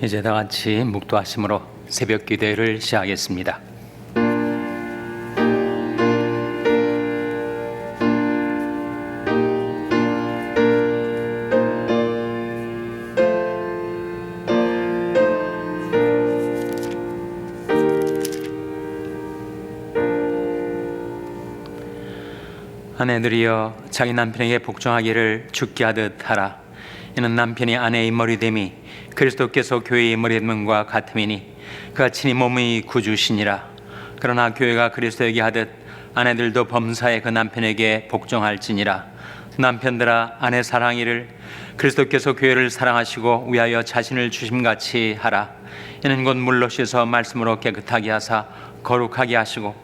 이제 다 같이 묵도하심으로 새벽 기도를 시작하겠습니다. 아내들이여 자기 남편에게 복종하기를 죽게 하듯 하라. 이는 남편이 아내의 머리됨이 그리스도께서 교회의 머리됨과 같음이니 그가 친히 몸의 구주시니라. 그러나 교회가 그리스도에게 하듯 아내들도 범사에 그 남편에게 복종할지니라. 남편들아 아내 사랑이를 그리스도께서 교회를 사랑하시고 위하여 자신을 주심같이 하라. 이는 곧 물로 씻어 말씀으로 깨끗하게 하사 거룩하게 하시고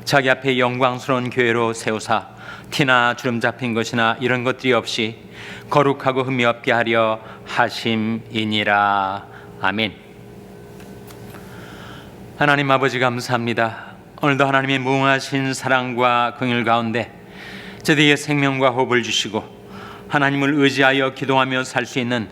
자기 앞에 영광스러운 교회로 세우사 티나 주름 잡힌 것이나 이런 것들이 없이 거룩하고 흠이 없게 하려 하심이니라. 아멘. 하나님 아버지 감사합니다. 오늘도 하나님의 무궁하신 사랑과 긍휼 가운데 저희에게 생명과 호흡을 주시고 하나님을 의지하여 기도하며 살 수 있는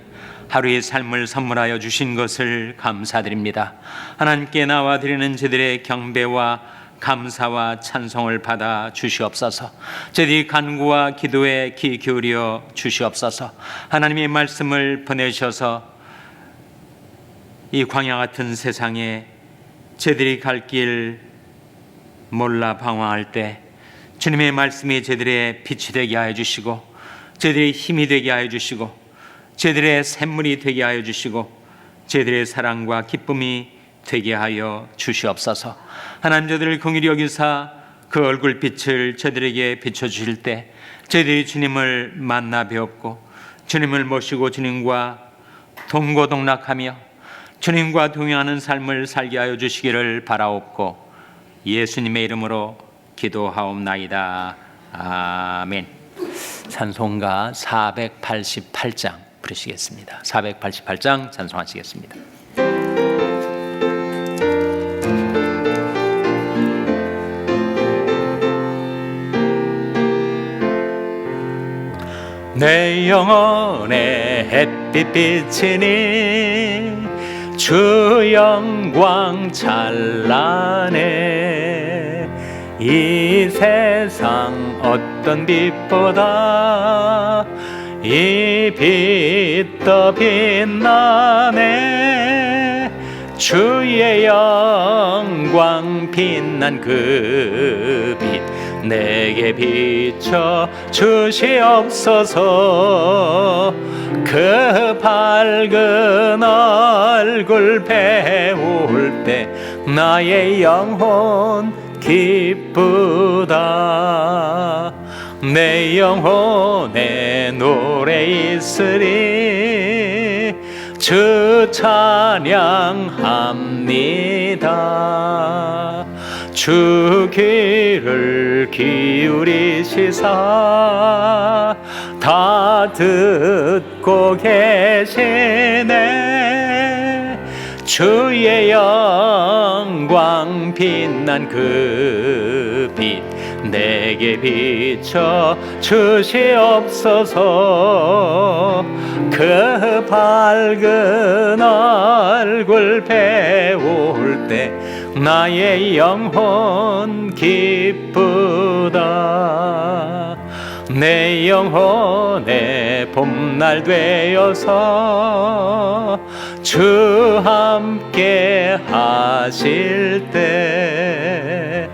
하루의 삶을 선물하여 주신 것을 감사드립니다. 하나님께 나와 드리는 저희들의 경배와 감사와 찬송을 받아 주시옵소서. 저희들이 간구와 기도에 귀 기울여 주시옵소서. 하나님의 말씀을 보내셔서 이 광야 같은 세상에 저희들이 갈 길 몰라 방황할 때 주님의 말씀이 저희들의 빛이 되게 하여 주시고 저희들의 힘이 되게 하여 주시고 저희들의 샘물이 되게 하여 주시고 저희들의 사랑과 기쁨이 되게 하여 주시옵소서. 하나님 저희들을 긍휼히 여기사 그 얼굴빛을 저희들에게 비춰주실 때 저희들이 주님을 만나 배웠고 주님을 모시고 주님과 동고동락하며 주님과 동행하는 삶을 살게 하여 주시기를 바라옵고 예수님의 이름으로 기도하옵나이다. 아멘. 찬송가 488장 부르시겠습니다. 488장 찬송하시겠습니다. 내 영혼의 햇빛 비치니 주 영광 찬란해. 이 세상 어떤 빛보다 이 빛 더 빛나네. 주의 영광 빛난 그 빛 내게 비춰 주시옵소서. 그 밝은 얼굴 배울 때 나의 영혼 기쁘다. 내 영혼에 노래 있으리 주 찬양합니다. 주 귀를 기울이시사 다 듣고 계시네. 주의 영광 빛난 그 빛 내게 비춰 주시옵소서. 그 밝은 얼굴 배울 때 나의 영혼 기쁘다. 내 영혼의 봄날 되어서 주 함께 하실 때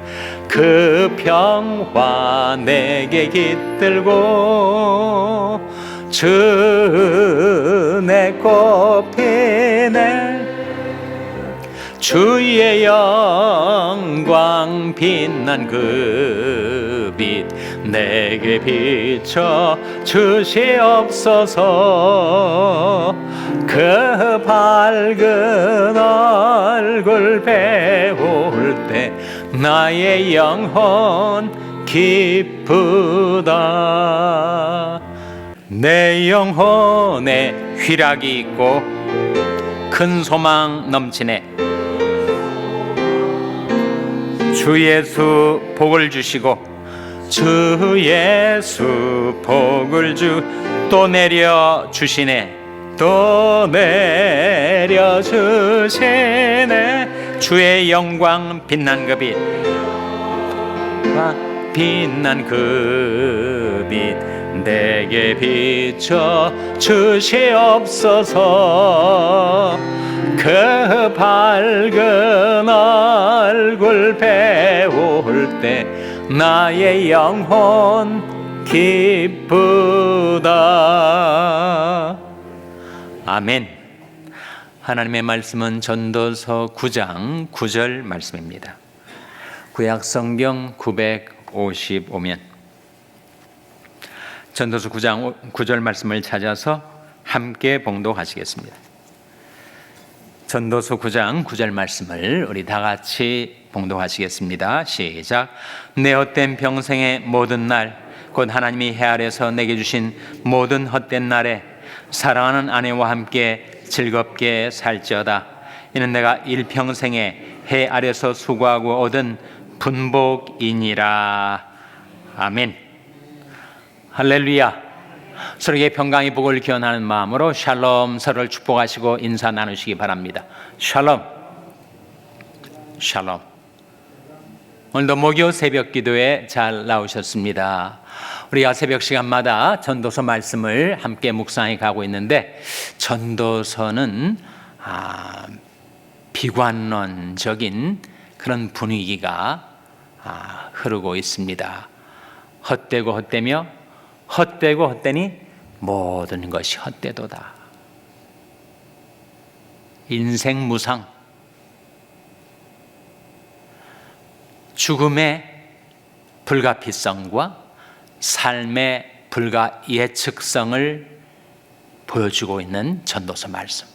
그 평화 내게 깃들고 주 은혜 꽃피네. 주의 영광 빛난 그 빛 내게 비춰 주시옵소서. 그 밝은 얼굴 배울 때 나의 영혼 기쁘다. 내 영혼에 휘락이 있고 큰 소망 넘치네. 주 예수 복을 주시고 주 예수 복을 또 내려 주시네. 또 내려주시네. 주의 영광 빛난 그 빛, 빛난 그 빛 내게 비춰 주시옵소서. 그 밝은 얼굴 배울 때 나의 영혼 기쁘다. 아멘. 하나님의 말씀은 전도서 9장 9절 말씀입니다. 구약성경 955면 전도서 9장 9절 말씀을 찾아서 함께 봉독하시겠습니다. 전도서 9장 9절 말씀을 우리 다 같이 봉독하시겠습니다. 시작. 내 헛된 평생의 모든 날, 곧 하나님이 해 아래서 내게 주신 모든 헛된 날에 사랑하는 아내와 함께 즐겁게 살지어다. 이는 내가 일평생에 해 아래서 수고하고 얻은 분복이니라. 아멘. 할렐루야. 서로에게 평강의 복을 기원하는 마음으로 샬롬, 서로를 축복하시고 인사 나누시기 바랍니다. 샬롬. 샬롬. 오늘도 목요 새벽 기도에 잘 나오셨습니다. 우리가 새벽 시간마다 전도서 말씀을 함께 묵상해 가고 있는데, 전도서는 비관론적인 그런 분위기가 흐르고 있습니다. 헛되고 헛되며 헛되고 헛되니 모든 것이 헛되도다. 인생 무상, 죽음의 불가피성과 삶의 불가 예측성을 보여주고 있는 전도서 말씀.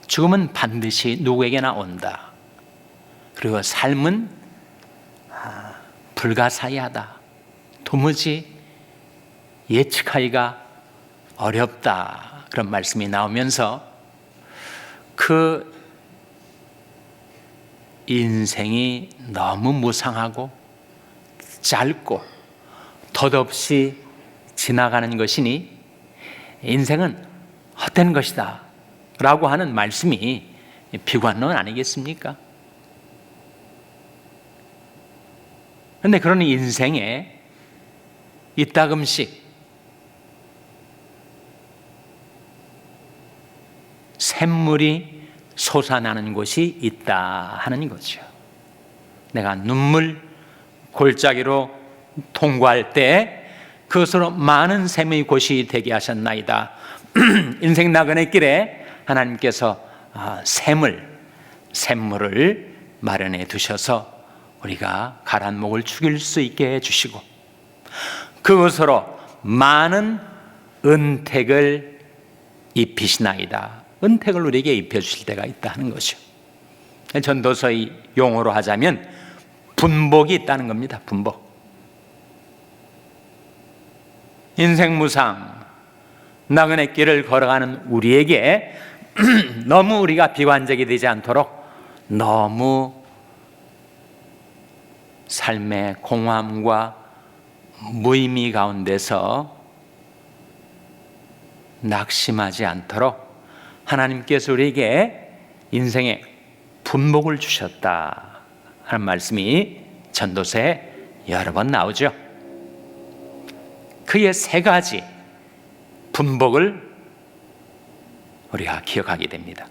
죽음은 반드시 누구에게나 온다. 그리고 삶은 불가사의하다. 도무지 예측하기가 어렵다. 그런 말씀이 나오면서 그 인생이 너무 무상하고 짧고 덧없이 지나가는 것이니 인생은 헛된 것이다 라고 하는 말씀이 비관론 아니겠습니까? 그런데 그런 인생에 이따금씩 샘물이 솟아나는 곳이 있다 하는 거죠. 내가 눈물 골짜기로 통과할 때 그것으로 많은 샘의 곳이 되게 하셨나이다. 인생 나그네 길에 하나님께서 샘물을 마련해 두셔서 우리가 가란 목을 죽일 수 있게 해주시고, 그것으로 많은 은택을 입히시나이다. 은택을 우리에게 입혀주실 때가 있다 하는 것이죠. 전도서의 용어로 하자면 분복이 있다는 겁니다. 분복. 인생 무상, 나그네 길을 걸어가는 우리에게 너무 우리가 비관적이 되지 않도록 너무 삶의 공허함과 무의미 가운데서 낙심하지 않도록 하나님께서 우리에게 인생의 분복을 주셨다 하는 말씀이 전도서에 여러 번 나오죠. 그의 세 가지 분복을 우리가 기억하게 됩니다.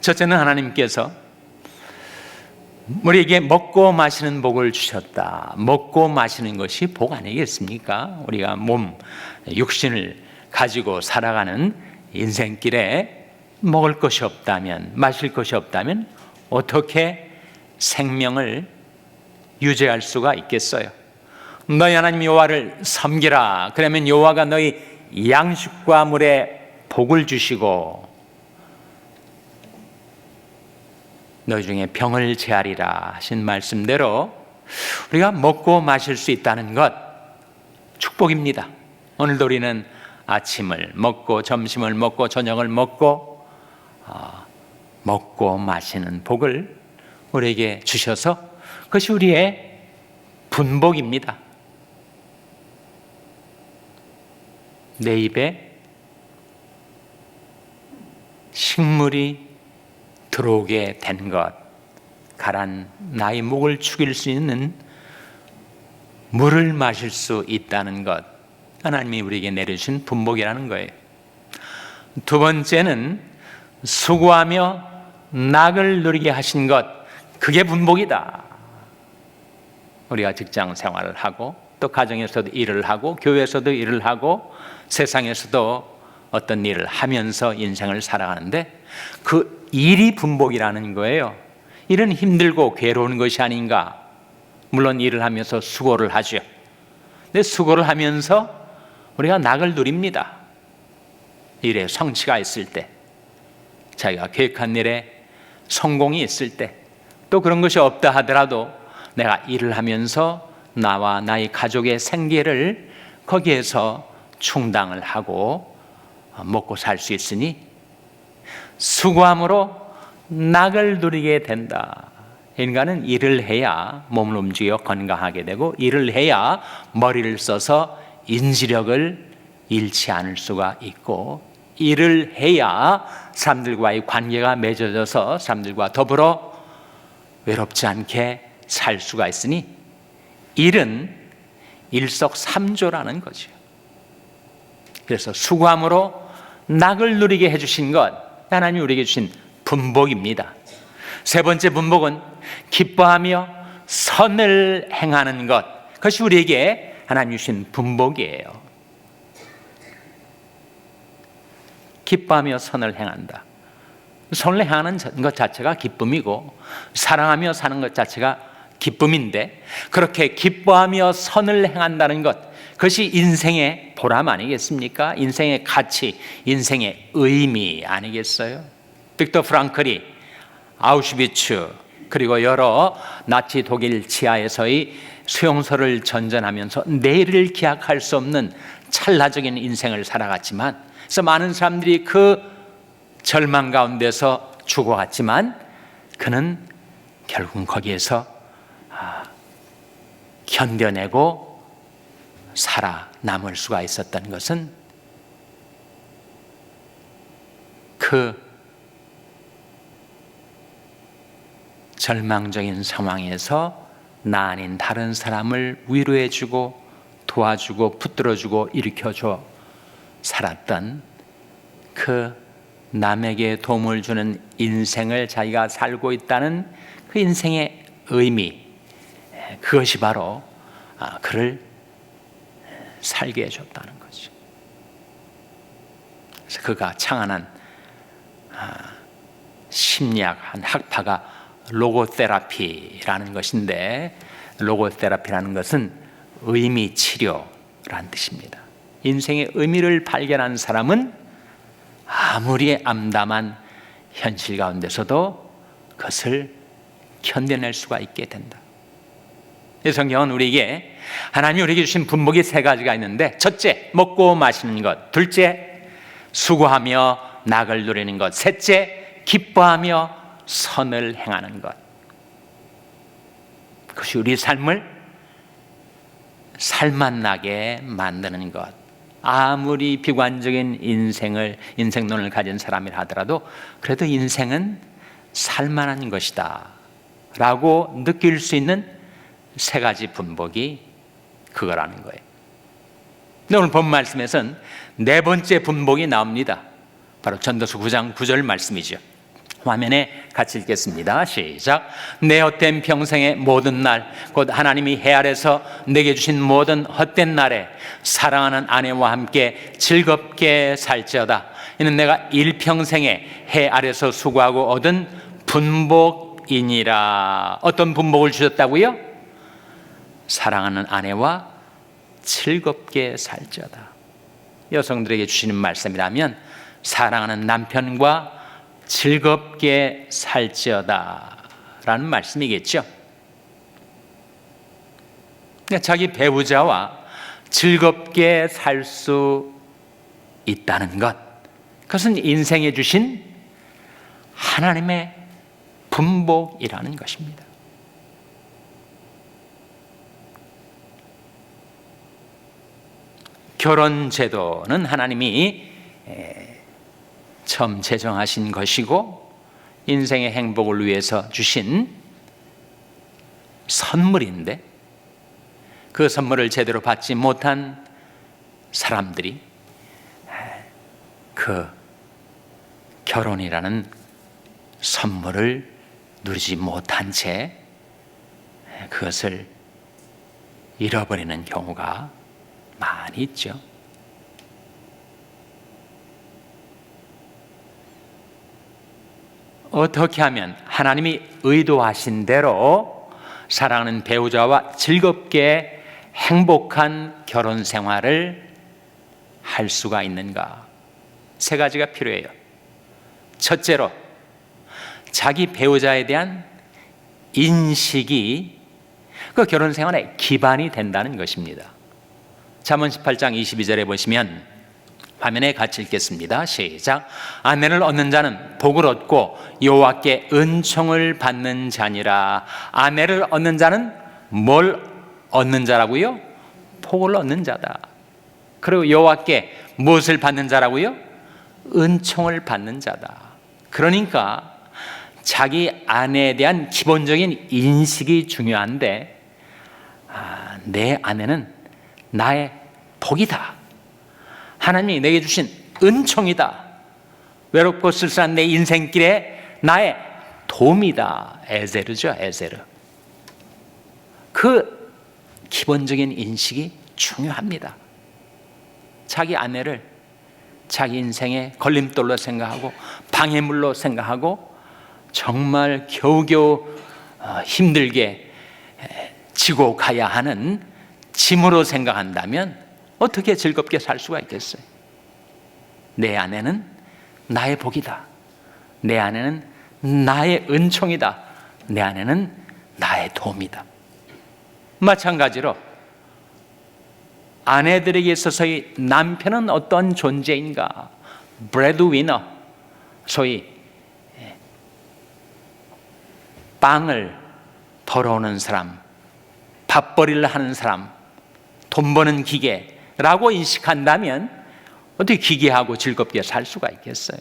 첫째는 하나님께서 우리에게 먹고 마시는 복을 주셨다. 먹고 마시는 것이 복 아니겠습니까? 우리가 육신을 가지고 살아가는 인생길에 먹을 것이 없다면, 마실 것이 없다면 어떻게 생명을 유지할 수가 있겠어요? 너희 하나님 여호와를 섬기라. 그러면 여호와가 너희 양식과 물에 복을 주시고 너희 중에 병을 제하리라 하신 말씀대로 우리가 먹고 마실 수 있다는 것 축복입니다. 오늘도 우리는 아침을 먹고 점심을 먹고 저녁을 먹고 마시는 복을 우리에게 주셔서 그것이 우리의 분복입니다. 내 입에 식물이 들어오게 된 것, 가란 나의 목을 축일 수 있는 물을 마실 수 있다는 것, 하나님이 우리에게 내려주신 분복이라는 거예요. 두 번째는 수고하며 낙을 누리게 하신 것, 그게 분복이다. 우리가 직장 생활을 하고 또 가정에서도 일을 하고 교회에서도 일을 하고 세상에서도 어떤 일을 하면서 인생을 살아가는데 그 일이 분복이라는 거예요. 일은 힘들고 괴로운 것이 아닌가. 물론 일을 하면서 수고를 하죠. 근데 수고를 하면서 우리가 낙을 누립니다. 일에 성취가 있을 때, 자기가 계획한 일에 성공이 있을 때, 또 그런 것이 없다 하더라도 내가 일을 하면서 나와 나의 가족의 생계를 거기에서 충당을 하고 먹고 살 수 있으니 수고함으로 낙을 누리게 된다. 인간은 일을 해야 몸을 움직여 건강하게 되고 일을 해야 머리를 써서 인지력을 잃지 않을 수가 있고 일을 해야 사람들과의 관계가 맺어져서 사람들과 더불어 외롭지 않게 살 수가 있으니 일은 일석삼조라는 거죠. 그래서 수고함으로 낙을 누리게 해주신 것, 하나님이 우리에게 주신 분복입니다. 세 번째 분복은 기뻐하며 선을 행하는 것, 그것이 우리에게 하나님이 주신 분복이에요. 기뻐하며 선을 행한다. 선을 행하는 것 자체가 기쁨이고 사랑하며 사는 것 자체가 기쁨인데 그렇게 기뻐하며 선을 행한다는 것, 그것이 인생의 보람 아니겠습니까? 인생의 가치, 인생의 의미 아니겠어요? 빅터 프랑클이 아우슈비츠 그리고 여러 나치 독일 지하에서의 수용소를 전전하면서 내일을 기약할 수 없는 찰나적인 인생을 살아갔지만, 그래서 많은 사람들이 그 절망 가운데서 죽어갔지만 그는 결국 거기에서 견뎌내고 살아남을 수가 있었던 것은 그 절망적인 상황에서 나 아닌 다른 사람을 위로해주고 도와주고 붙들어주고 일으켜줘 살았던 그 남에게 도움을 주는 인생을 자기가 살고 있다는 그 인생의 의미, 그것이 바로 그를 살게 해줬다는 거죠. 그래서 그가 창안한 심리학 한 학파가 로고테라피라는 것인데, 로고테라피라는 것은 의미 치료라는 뜻입니다. 인생의 의미를 발견한 사람은 아무리 암담한 현실 가운데서도 그것을 견뎌낼 수가 있게 된다. 이 성경은 우리에게 하나님이 우리에게 주신 분복이 세 가지가 있는데, 첫째 먹고 마시는 것, 둘째 수고하며 낙을 누리는 것, 셋째 기뻐하며 선을 행하는 것. 그것이 우리 삶을 살맛나게 만드는 것. 아무리 비관적인 인생론을 가진 사람이라 하더라도 그래도 인생은 살만한 것이다 라고 느낄 수 있는 세 가지 분복이 그거라는 거예요. 근데 오늘 본 말씀에서는 네 번째 분복이 나옵니다. 바로 전도서 9장 9절 말씀이죠. 화면에 같이 읽겠습니다. 시작. 내 헛된 평생의 모든 날, 곧 하나님이 해 아래서 내게 주신 모든 헛된 날에 사랑하는 아내와 함께 즐겁게 살지어다. 이는 내가 일평생에 해 아래서 수고하고 얻은 분복이니라. 어떤 분복을 주셨다고요? 사랑하는 아내와 즐겁게 살지어다. 여성들에게 주시는 말씀이라면 사랑하는 남편과 즐겁게 살지어다 라는 말씀이겠죠. 자기 배우자와 즐겁게 살 수 있다는 것, 그것은 인생에 주신 하나님의 분복이라는 것입니다. 결혼 제도는 하나님이 처음 제정하신 것이고 인생의 행복을 위해서 주신 선물인데, 그 선물을 제대로 받지 못한 사람들이 그 결혼이라는 선물을 누리지 못한 채 그것을 잃어버리는 경우가 많이 있죠. 어떻게 하면 하나님이 의도하신 대로 사랑하는 배우자와 즐겁게 행복한 결혼 생활을 할 수가 있는가? 세 가지가 필요해요. 첫째로, 자기 배우자에 대한 인식이 그 결혼 생활의 기반이 된다는 것입니다. 잠언 18장 22절에 보시면, 화면에 같이 읽겠습니다. 시작. 아내를 얻는 자는 복을 얻고 여호와께 은총을 받는 자니라. 아내를 얻는 자는 뭘 얻는 자라고요? 복을 얻는 자다. 그리고 여호와께 무엇을 받는 자라고요? 은총을 받는 자다. 그러니까 자기 아내에 대한 기본적인 인식이 중요한데, 내 아내는 나의 복이다. 하나님이 내게 주신 은총이다. 외롭고 쓸쓸한 내 인생길에 나의 도움이다. 에제르죠, 에제르. 그 기본적인 인식이 중요합니다. 자기 아내를 자기 인생의 걸림돌로 생각하고 방해물로 생각하고 정말 겨우겨우 힘들게 지고 가야 하는 짐으로 생각한다면 어떻게 즐겁게 살 수가 있겠어요? 내 아내는 나의 복이다. 내 아내는 나의 은총이다. 내 아내는 나의 도움이다. 마찬가지로 아내들에게 있어서의 남편은 어떤 존재인가? 브레드위너, 소위 빵을 벌어오는 사람, 밥벌이를 하는 사람, 돈 버는 기계라고 인식한다면 어떻게 기계하고 즐겁게 살 수가 있겠어요?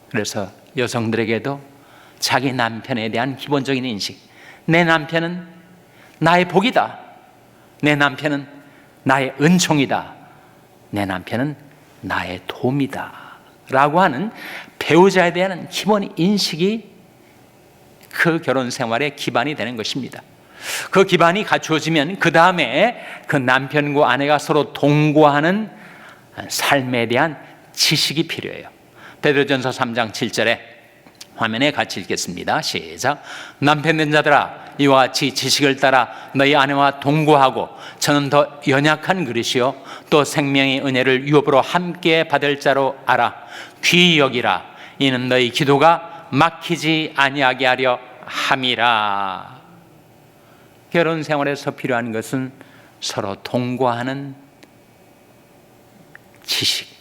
그래서 여성들에게도 자기 남편에 대한 기본적인 인식, 내 남편은 나의 복이다. 내 남편은 나의 은총이다. 내 남편은 나의 도움이다. 라고 하는 배우자에 대한 기본 인식이 그 결혼 생활의 기반이 되는 것입니다. 그 기반이 갖추어지면 그 다음에 그 남편과 아내가 서로 동거하는 삶에 대한 지식이 필요해요. 베드로전서 3장 7절에 화면에 같이 읽겠습니다. 시작. 남편 된 자들아, 이와 같이 지식을 따라 너희 아내와 동거하고, 저는 더 연약한 그릇이요 또 생명의 은혜를 유업으로 함께 받을 자로 알아. 귀히 여기라. 이는 너희 기도가 막히지 아니하게 하려 함이라. 결혼 생활에서 필요한 것은 서로 동거하는 지식,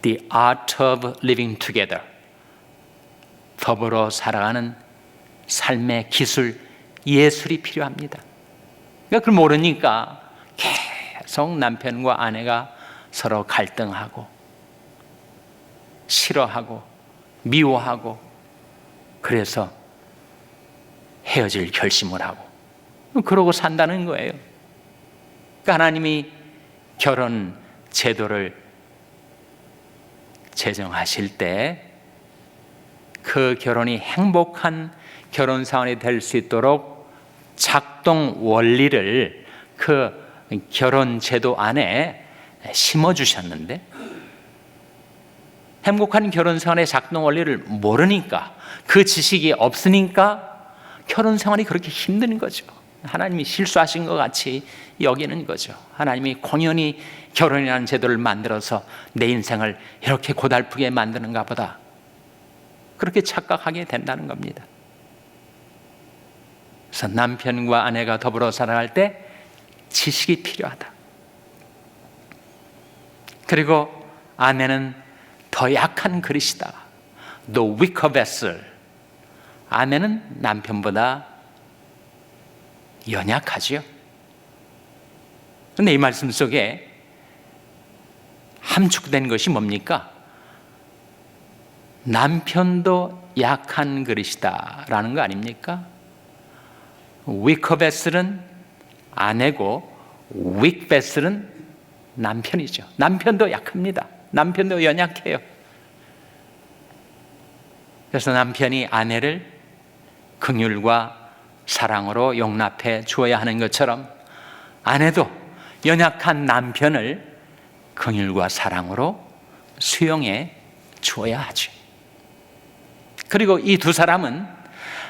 The art of living together, 더불어 살아가는 삶의 기술, 예술이 필요합니다. 그러니까 그걸 모르니까 계속 남편과 아내가 서로 갈등하고 싫어하고 미워하고, 그래서 헤어질 결심을 하고 그러고 산다는 거예요. 그러니까 하나님이 결혼 제도를 제정하실 때 그 결혼이 행복한 결혼 생활이 될 수 있도록 작동 원리를 그 결혼 제도 안에 심어주셨는데, 행복한 결혼 생활의 작동 원리를 모르니까, 그 지식이 없으니까 결혼 생활이 그렇게 힘든 거죠. 하나님이 실수하신 것 같이 여기는 거죠. 하나님이 공연히 결혼이라는 제도를 만들어서 내 인생을 이렇게 고달프게 만드는가 보다, 그렇게 착각하게 된다는 겁니다. 그래서 남편과 아내가 더불어 살아갈 때 지식이 필요하다. 그리고 아내는 더 약한 그릇이다. The weaker vessel. 아내는 남편보다 연약하지요. 그런데 이 말씀 속에 함축된 것이 뭡니까? 남편도 약한 그릇이다 라는 거 아닙니까? weaker vessel은 아내고 weak vessel은 남편이죠. 남편도 약합니다. 남편도 연약해요. 그래서 남편이 아내를 긍휼과 사랑으로 용납해 주어야 하는 것처럼 아내도 연약한 남편을 긍휼과 사랑으로 수용해 주어야 하죠. 그리고 이 두 사람은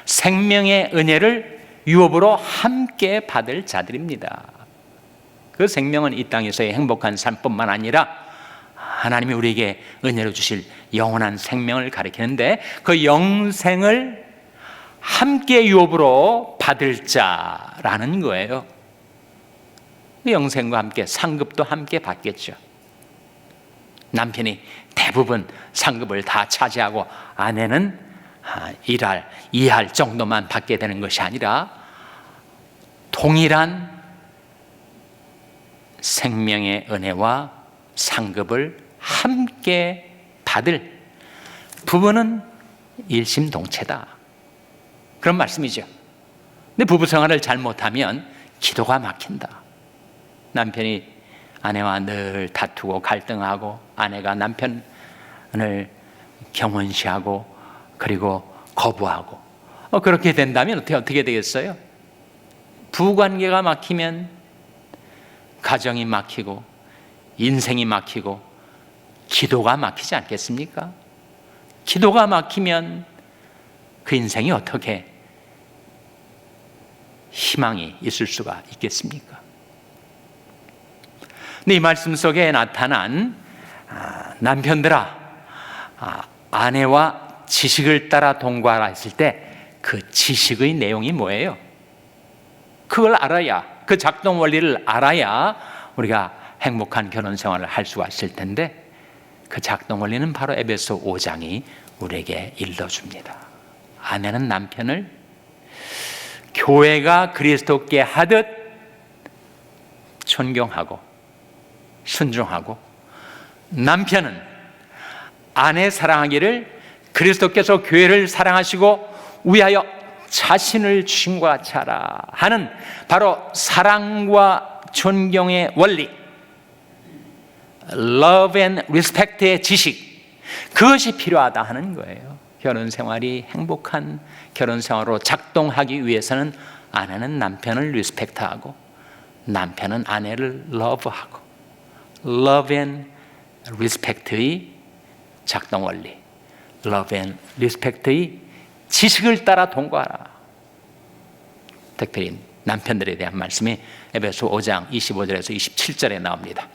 생명의 은혜를 유업으로 함께 받을 자들입니다. 그 생명은 이 땅에서의 행복한 삶뿐만 아니라 하나님이 우리에게 은혜로 주실 영원한 생명을 가리키는데 그 영생을 함께 유업으로 받을 자라는 거예요. 영생과 함께 상급도 함께 받겠죠. 남편이 대부분 상급을 다 차지하고 아내는 이해할 정도만 받게 되는 것이 아니라 동일한 생명의 은혜와 상급을 함께 받을 부부는 일심동체다, 그런 말씀이죠. 근데 부부 생활을 잘못하면 기도가 막힌다. 남편이 아내와 늘 다투고 갈등하고 아내가 남편을 경원시하고 그리고 거부하고 그렇게 된다면 어떻게 되겠어요? 부관계가 막히면 가정이 막히고 인생이 막히고 기도가 막히지 않겠습니까? 기도가 막히면 그 인생이 어떻게 희망이 있을 수가 있겠습니까? 근데 이 말씀 속에 나타난 남편들아 아내와 지식을 따라 동거하라 했을 때 그 지식의 내용이 뭐예요? 그걸 알아야, 그 작동 원리를 알아야 우리가 행복한 결혼 생활을 할 수가 있을 텐데 그 작동 원리는 바로 에베소 5장이 우리에게 일러줍니다. 아내는 남편을 교회가 그리스도께 하듯 존경하고 순종하고, 남편은 아내 사랑하기를 그리스도께서 교회를 사랑하시고 위하여 자신을 주신 것 같이 하라 하는 바로 사랑과 존경의 원리, love and respect의 지식, 그것이 필요하다 하는 거예요. 결혼 생활이 행복한 결혼 생활로 작동하기 위해서는 아내는 남편을 리스펙트하고 남편은 아내를 러브하고, love and respect의 작동 원리, love and respect의 지식을 따라 동거하라. 특별히 남편들에 대한 말씀이 에베소 5장 25절에서 27절에 나옵니다.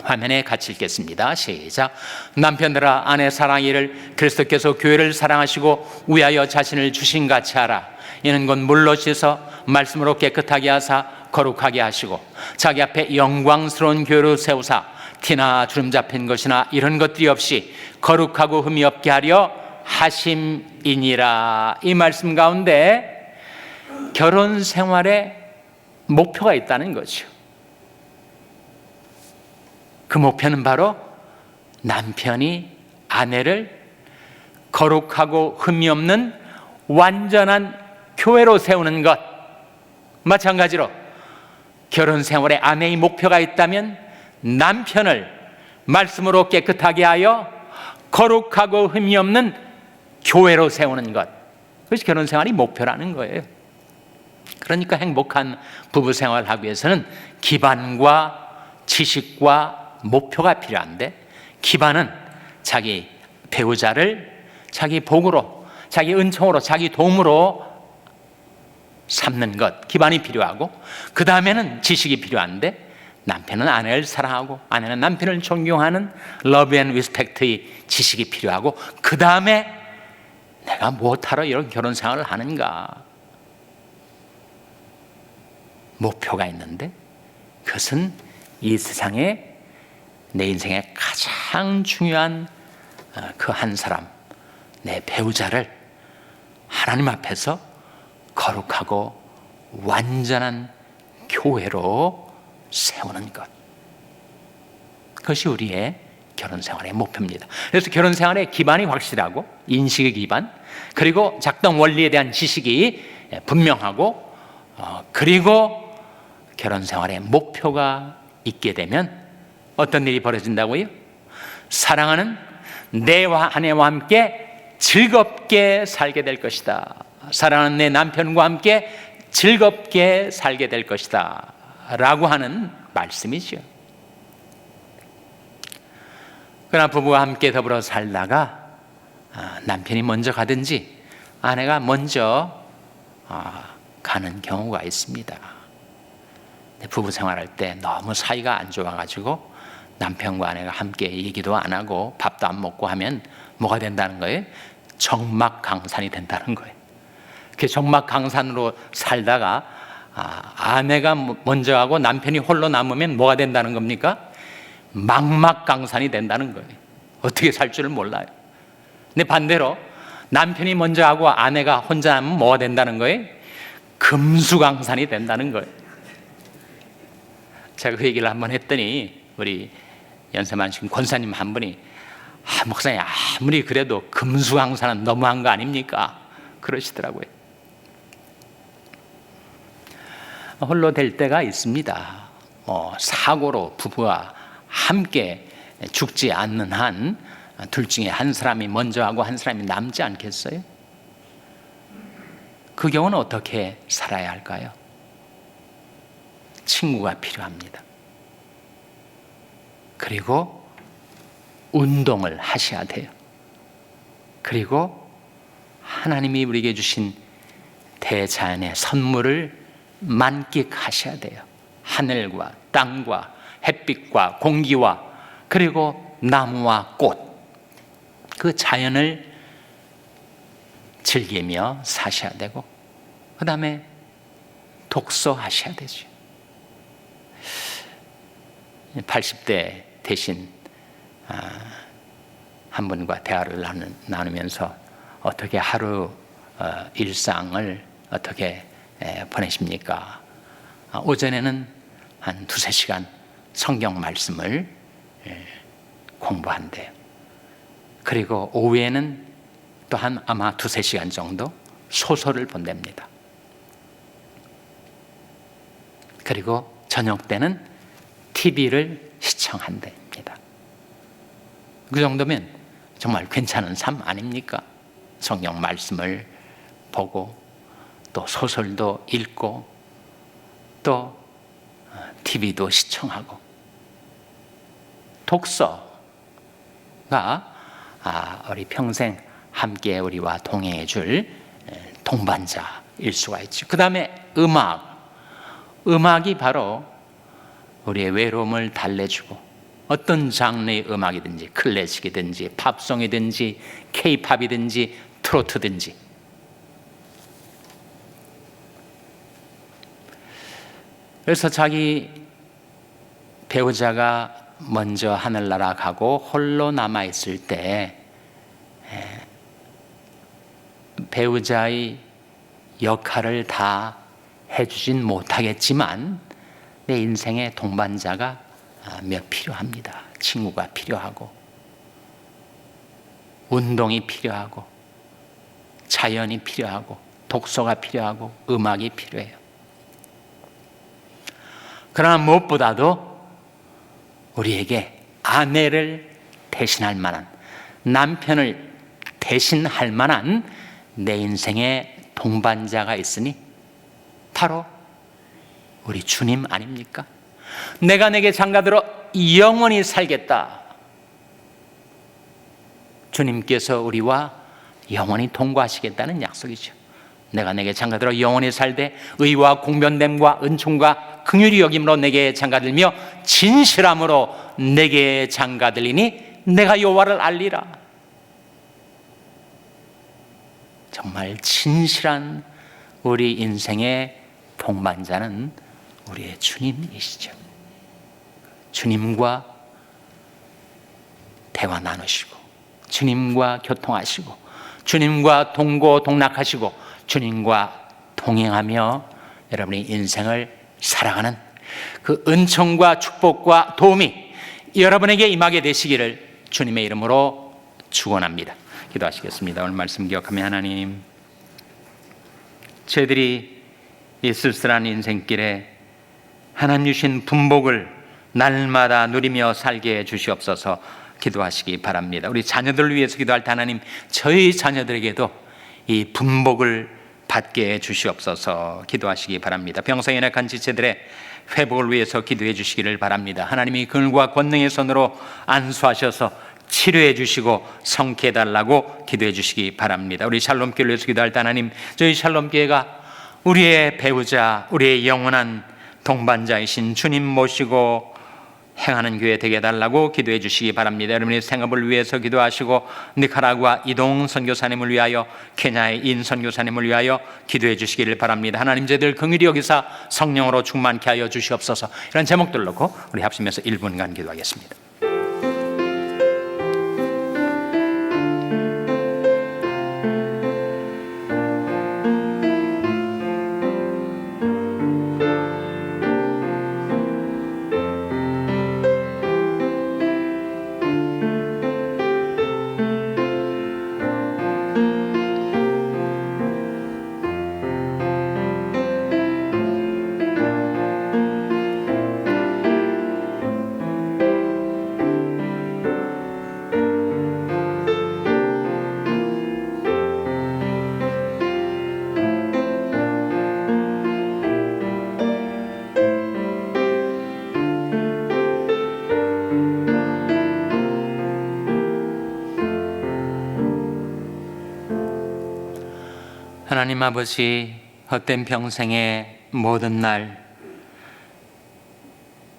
화면에 같이 읽겠습니다. 시작. 남편들아 아내 사랑하기를 그리스도께서 교회를 사랑하시고 위하여 자신을 주신 같이 하라. 이는 곧 물로 씻어 말씀으로 깨끗하게 하사 거룩하게 하시고 자기 앞에 영광스러운 교회로 세우사 티나 주름 잡힌 것이나 이런 것들이 없이 거룩하고 흠이 없게 하려 하심이니라. 이 말씀 가운데 결혼 생활에 목표가 있다는 거죠. 그 목표는 바로 남편이 아내를 거룩하고 흠이 없는 완전한 교회로 세우는 것. 마찬가지로 결혼 생활에 아내의 목표가 있다면 남편을 말씀으로 깨끗하게 하여 거룩하고 흠이 없는 교회로 세우는 것. 그것이 결혼 생활이 목표라는 거예요. 그러니까 행복한 부부 생활을 하기 위해서는 기반과 지식과 목표가 필요한데, 기반은 자기 배우자를 자기 복으로, 자기 은총으로, 자기 도움으로 삼는 것, 기반이 필요하고, 그 다음에는 지식이 필요한데, 남편은 아내를 사랑하고 아내는 남편을 존경하는 love and respect의 지식이 필요하고, 그 다음에 내가 무엇하러 이런 결혼 생활을 하는가, 목표가 있는데, 그것은 이 세상에 내 인생의 가장 중요한 그 한 사람, 내 배우자를 하나님 앞에서 거룩하고 완전한 교회로 세우는 것. 그것이 우리의 결혼 생활의 목표입니다. 그래서 결혼 생활의 기반이 확실하고 인식의 기반, 그리고 작동 원리에 대한 지식이 분명하고, 그리고 결혼 생활의 목표가 있게 되면 어떤 일이 벌어진다고요? 사랑하는 내 아내와 함께 즐겁게 살게 될 것이다. 사랑하는 내 남편과 함께 즐겁게 살게 될 것이다 라고 하는 말씀이죠. 그러나 부부와 함께 더불어 살다가 남편이 먼저 가든지 아내가 먼저 가는 경우가 있습니다. 부부 생활할 때 너무 사이가 안 좋아가지고 남편과 아내가 함께 얘기도 안 하고 밥도 안 먹고 하면 뭐가 된다는 거예요? 적막강산이 된다는 거예요. 그 적막강산으로 살다가 아내가 먼저 가고 남편이 홀로 남으면 뭐가 된다는 겁니까? 막막강산이 된다는 거예요. 어떻게 살 줄을 몰라요. 근데 반대로 남편이 먼저 하고 아내가 혼자 하면 뭐가 된다는 거예요? 금수강산이 된다는 거예요. 제가 그 얘기를 한번 했더니 우리 연세 많으신 권사님 한 분이 목사님 아무리 그래도 금수강산은 너무한 거 아닙니까? 그러시더라고요. 홀로 될 때가 있습니다. 사고로 부부와 함께 죽지 않는 한 둘 중에 한 사람이 먼저 하고 한 사람이 남지 않겠어요? 그 경우는 어떻게 살아야 할까요? 친구가 필요합니다. 그리고 운동을 하셔야 돼요. 그리고 하나님이 우리에게 주신 대자연의 선물을 만끽하셔야 돼요. 하늘과 땅과 햇빛과 공기와 그리고 나무와 꽃, 그 자연을 즐기며 사셔야 되고, 그 다음에 독서하셔야 되죠. 80대 대신 한 분과 대화를 나누면서 어떻게 하루 일상을 어떻게 보내십니까? 오전에는 한 2-3시간 성경 말씀을 공부한대요. 그리고 오후에는 또 한 아마 2-3시간 정도 소설을 본답니다. 그리고 저녁 때는 TV를 시청한답니다. 그 정도면 정말 괜찮은 삶 아닙니까? 성경 말씀을 보고 또 소설도 읽고 또 TV도 시청하고, 독서가 우리 평생 함께 우리와 동행해 줄 동반자일 수가 있죠. 그 다음에 음악이 바로 우리의 외로움을 달래주고, 어떤 장르의 음악이든지 클래식이든지 팝송이든지 K-팝이든지 트로트든지, 그래서 자기 배우자가 먼저 하늘나라 가고 홀로 남아있을 때 배우자의 역할을 다 해주진 못하겠지만 내 인생의 동반자가 몇 필요합니다. 친구가 필요하고, 운동이 필요하고, 자연이 필요하고, 독서가 필요하고, 음악이 필요해요. 그러나 무엇보다도 우리에게 아내를 대신할 만한, 남편을 대신할 만한 내 인생의 동반자가 있으니 바로 우리 주님 아닙니까? 내가 내게 장가들어 영원히 살겠다. 주님께서 우리와 영원히 동거하시겠다는 약속이죠. 내가 내게 장가들어 영원히 살되 의와 공변됨과 은총과 긍휼히 여김으로 내게 장가들며 진실함으로 내게 장가들리니 내가 여호와를 알리라. 정말 진실한 우리 인생의 동반자는 우리의 주님이시죠. 주님과 대화 나누시고, 주님과 교통하시고, 주님과 동고동락하시고, 주님과 동행하며 여러분의 인생을 살아가는 그 은총과 축복과 도움이 여러분에게 임하게 되시기를 주님의 이름으로 축원합니다. 기도하시겠습니다. 오늘 말씀 기억하며 하나님, 저희들이 이 쓸쓸한 인생길에 하나님 주신 분복을 날마다 누리며 살게 해 주시옵소서. 기도하시기 바랍니다. 우리 자녀들을 위해서 기도할 때 하나님, 저희 자녀들에게도 이 분복을 받게 해 주시옵소서. 기도하시기 바랍니다. 병상에 연약한 지체들의 회복을 위해서 기도해 주시기를 바랍니다. 하나님이 긍휼과 권능의 손으로 안수하셔서 치료해 주시고 성케해 달라고 기도해 주시기 바랍니다. 우리 샬롬교회를 위해서 기도할 때 하나님, 저희 샬롬교회가 우리의 배우자, 우리의 영원한 동반자이신 주님 모시고 행하는 교회 되게 해달라고 기도해 주시기 바랍니다. 여러분의 생업을 위해서 기도하시고 니카라구아 이동 선교사님을 위하여, 케냐의 인 선교사님을 위하여 기도해 주시기를 바랍니다. 하나님, 저희들 긍휼히 여기사 성령으로 충만케 하여 주시옵소서. 이런 제목들 놓고 우리 합심해서 1분간 기도하겠습니다. 하나님 아버지, 헛된 평생의 모든 날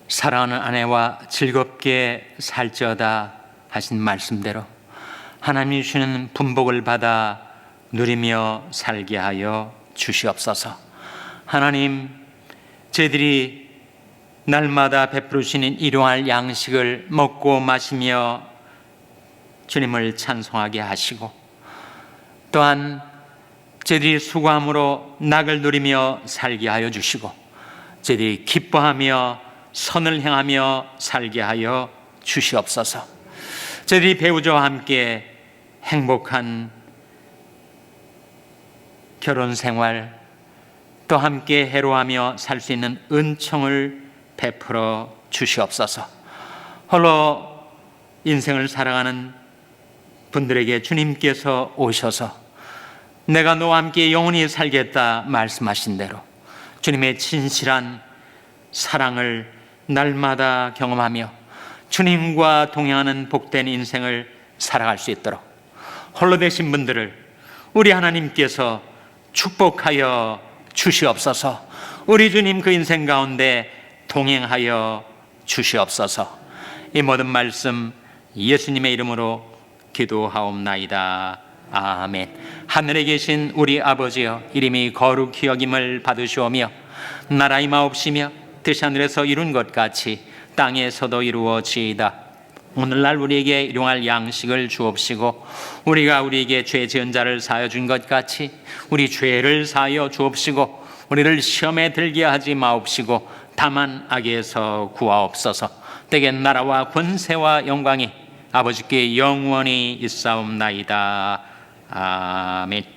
사랑하는 아내와 즐겁게 살지어다 하신 말씀대로 하나님이 주시는 분복을 받아 누리며 살게 하여 주시옵소서. 하나님, 저희들이 날마다 베풀으시는 일용할 양식을 먹고 마시며 주님을 찬송하게 하시고, 또한 저희들이 수고함으로 낙을 누리며 살게 하여 주시고, 저희들이 기뻐하며 선을 행하며 살게 하여 주시옵소서. 저희들이 배우자와 함께 행복한 결혼 생활, 또 함께 해로하며 살 수 있는 은총을 베풀어 주시옵소서. 홀로 인생을 살아가는 분들에게 주님께서 오셔서 내가 너와 함께 영원히 살겠다 말씀하신 대로 주님의 진실한 사랑을 날마다 경험하며 주님과 동행하는 복된 인생을 살아갈 수 있도록 홀로 되신 분들을 우리 하나님께서 축복하여 주시옵소서. 우리 주님 그 인생 가운데 동행하여 주시옵소서. 이 모든 말씀 예수님의 이름으로 기도하옵나이다. 아멘. 하늘에 계신 우리 아버지여, 이름이 거룩히 여김을 받으시오며 나라 임하옵시며 뜻이 하늘에서 이룬 것 같이 땅에서도 이루어지이다. 오늘날 우리에게 일용할 양식을 주옵시고 우리가 우리에게 죄 지은 자를 사하여 준 것 같이 우리 죄를 사하여 주옵시고 우리를 시험에 들게 하지 마옵시고 다만 악에서 구하옵소서. 때에 나라와 권세와 영광이 아버지께 영원히 있사옵나이다. 아멘.